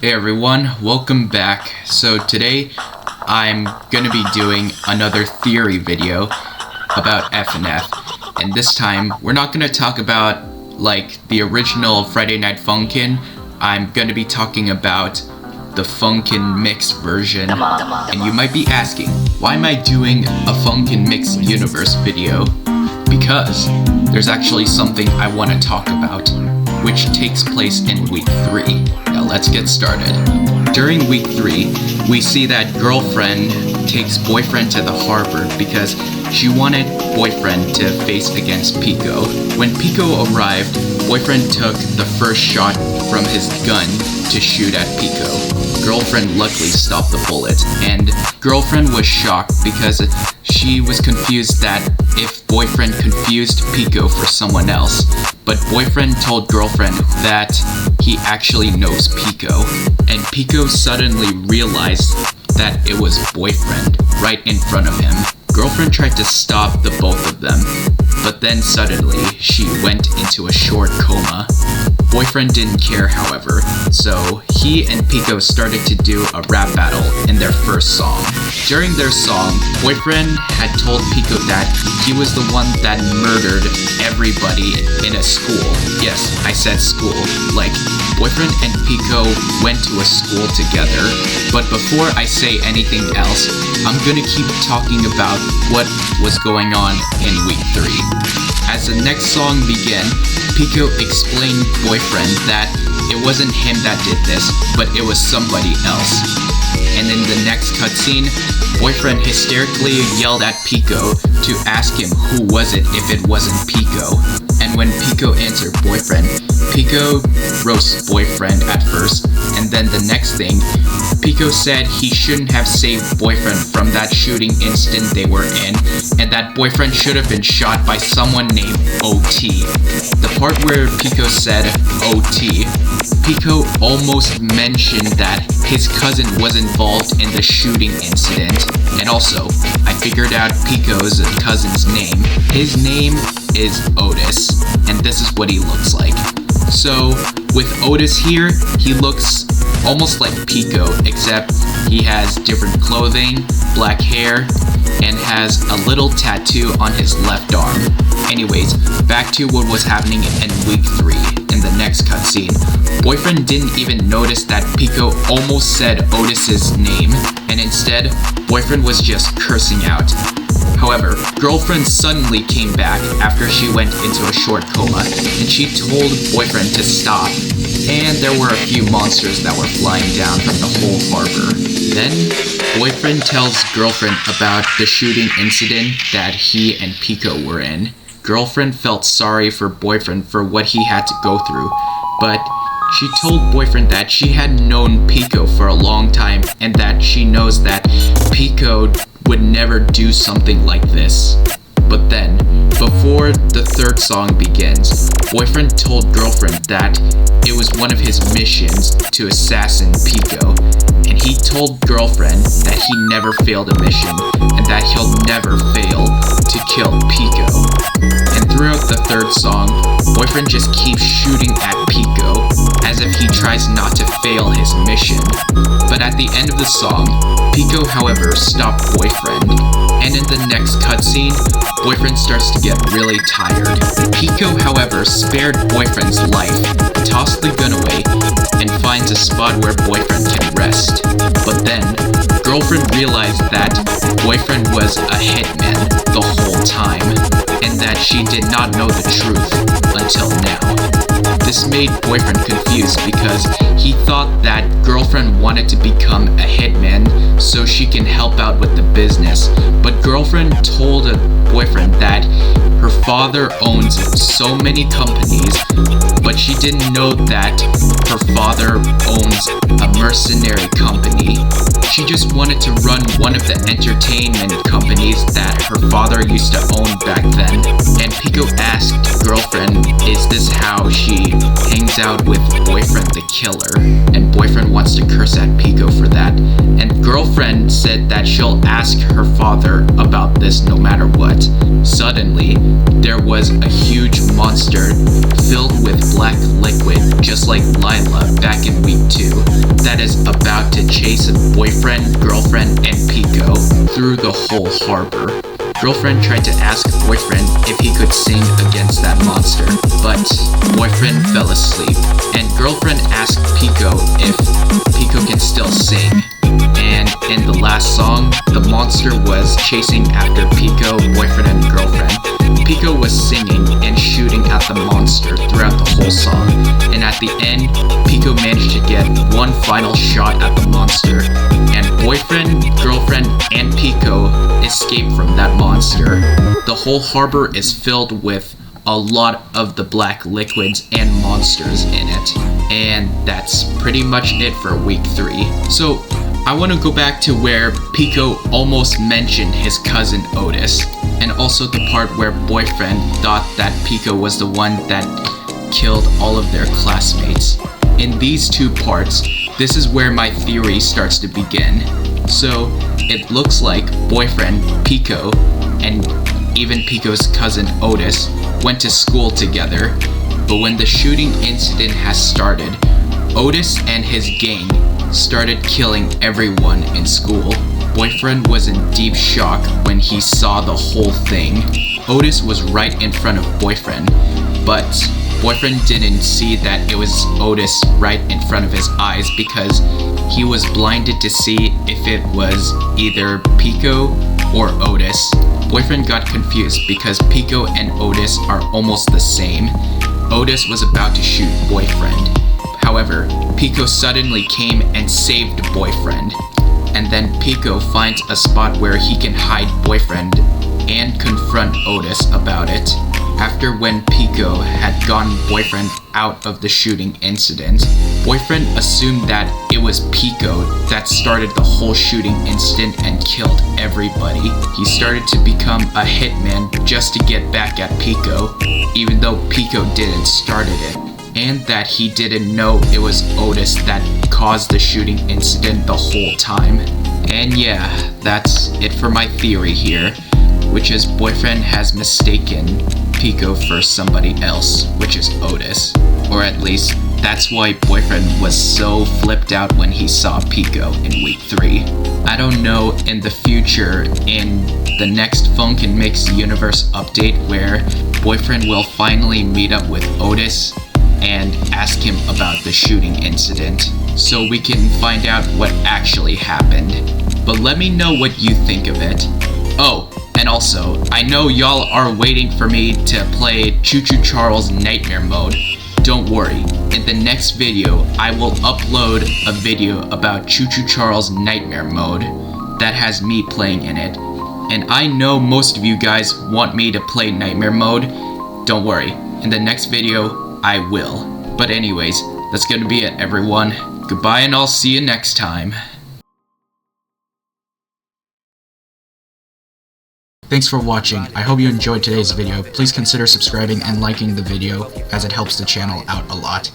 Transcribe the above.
Hey everyone, welcome back. So today I'm gonna be doing another theory video about FNF, and this time we're not gonna talk about like the original Friday Night Funkin'. I'm gonna be talking about the Funkin Mix version. And you might be asking, why am I doing a Funkin Mix Universe video? Because there's actually something I want to talk about, which takes place in week 3. Now let's get started. During week 3, we see that girlfriend takes boyfriend to the harbor because she wanted boyfriend to face against Pico. When Pico arrived, boyfriend took the first shot from his gun to shoot at Pico. Girlfriend luckily stopped the bullet, and girlfriend was shocked because she was confused that if boyfriend confused Pico for someone else, but boyfriend told girlfriend that he actually knows Pico, and Pico suddenly realized that it was boyfriend right in front of him. Girlfriend tried to stop the both of them, but then suddenly she went into a short coma. Boyfriend didn't care, however, so he and Pico started to do a rap battle in their first song. During their song, boyfriend had told Pico that he was the one that murdered everybody in a school. Yes, I said school. Like, boyfriend and Pico went to a school together. But before I say anything else, I'm gonna keep talking about what was going on in week 3. As the next song began, Pico explained boyfriend that it wasn't him that did this, but it was somebody else. And in the next cutscene, boyfriend hysterically yelled at Pico to ask him who was it if it wasn't Pico. And when Pico answered boyfriend, Pico roasts boyfriend at first, and then the next thing, Pico said he shouldn't have saved boyfriend from that shooting incident they were in, and that boyfriend should have been shot by someone named OT. The part where Pico said OT, Pico almost mentioned that his cousin was involved in the shooting incident. And also, I figured out Pico's cousin's name. His name is Otis, and this is what he looks like. So, with Otis here, he looks almost like Pico, except he has different clothing, black hair, and has a little tattoo on his left arm. Anyways, back to what was happening in week 3. In the next cutscene, boyfriend didn't even notice that Pico almost said Otis's name, and instead, boyfriend was just cursing out. However, girlfriend suddenly came back after she went into a short coma, and she told boyfriend to stop, and there were a few monsters that were flying down from the whole harbor. Then, boyfriend tells girlfriend about the shooting incident that he and Pico were in. Girlfriend felt sorry for boyfriend for what he had to go through, but she told boyfriend that she had known Pico for a long time and that she knows that Pico would never do something like this. But then, before the third song begins, boyfriend told girlfriend that it was one of his missions to assassinate Pico, and he told girlfriend that he never failed a mission and that he'll never fail to kill Pico. And throughout the third song, boyfriend just keeps shooting at Pico as if he tries not to fail his mission. But at the end of the song, Pico, however, stopped boyfriend, and in the next cutscene, boyfriend starts to get really tired. Pico, however, spared boyfriend's life, tossed the gun away, and finds a spot where boyfriend can rest. But then, girlfriend realized that boyfriend was a hitman the whole time, and that she did not know the truth until now. This made boyfriend confused because he thought that girlfriend wanted to become a hitman so she can help out with the business, but girlfriend told boyfriend that her father owns so many companies, but she didn't know that her father owns a mercenary company. She just wanted to run one of the entertainment companies that her father used to own back then. And Pico asked girlfriend, is this how she hangs out with boyfriend the killer? And boyfriend wants to curse at Pico for that. And girlfriend said that she'll ask her father about this no matter what. Suddenly, there was a huge monster filled with black liquid, just like Lila back in week 2, that that is about to chase boyfriend, girlfriend, and Pico through the whole harbor. Girlfriend tried to ask boyfriend if he could sing against that monster, but boyfriend fell asleep, and girlfriend asked Pico if Pico can still sing. And in the last song, the monster was chasing after Pico, boyfriend, and girlfriend. Pico was singing and shooting at the monster throughout the whole song, and at the end, Pico managed to get one final shot at the monster, and boyfriend, girlfriend, and Pico escaped from that monster. The whole harbor is filled with a lot of the black liquids and monsters in it, and that's pretty much it for week 3. So I want to go back to where Pico almost mentioned his cousin Otis, and also the part where boyfriend thought that Pico was the one that killed all of their classmates. In these 2 parts, this is where my theory starts to begin. So it looks like boyfriend, Pico, and even Pico's cousin Otis went to school together, but when the shooting incident has started, Otis and his gang started killing everyone in school. Boyfriend was in deep shock when he saw the whole thing. Otis was right in front of boyfriend, but boyfriend didn't see that it was Otis right in front of his eyes because he was blinded to see if it was either Pico or Otis. Boyfriend got confused because Pico and Otis are almost the same. Otis was about to shoot boyfriend. However, Pico suddenly came and saved boyfriend. And then Pico finds a spot where he can hide boyfriend and confront Otis about it. After when Pico had gotten boyfriend out of the shooting incident, boyfriend assumed that it was Pico that started the whole shooting incident and killed everybody. He started to become a hitman just to get back at Pico, even though Pico didn't started it, and that he didn't know it was Otis that caused the shooting incident the whole time. And yeah, that's it for my theory here, which is boyfriend has mistaken Pico for somebody else, which is Otis. Or at least, that's why boyfriend was so flipped out when he saw Pico in week 3. I don't know in the future, in the next Funkin Mix universe update, where boyfriend will finally meet up with Otis and ask him about the shooting incident, so we can find out what actually happened. But let me know what you think of it. Oh, and also, I know y'all are waiting for me to play Choo Choo Charles Nightmare Mode. Don't worry, in the next video, I will upload a video about Choo Choo Charles Nightmare Mode that has me playing in it. And I know most of you guys want me to play Nightmare Mode. Don't worry, in the next video, I will. But anyways, that's gonna be it, everyone. Goodbye, and I'll see you next time. Thanks for watching. I hope you enjoyed today's video. Please consider subscribing and liking the video, as it helps the channel out a lot.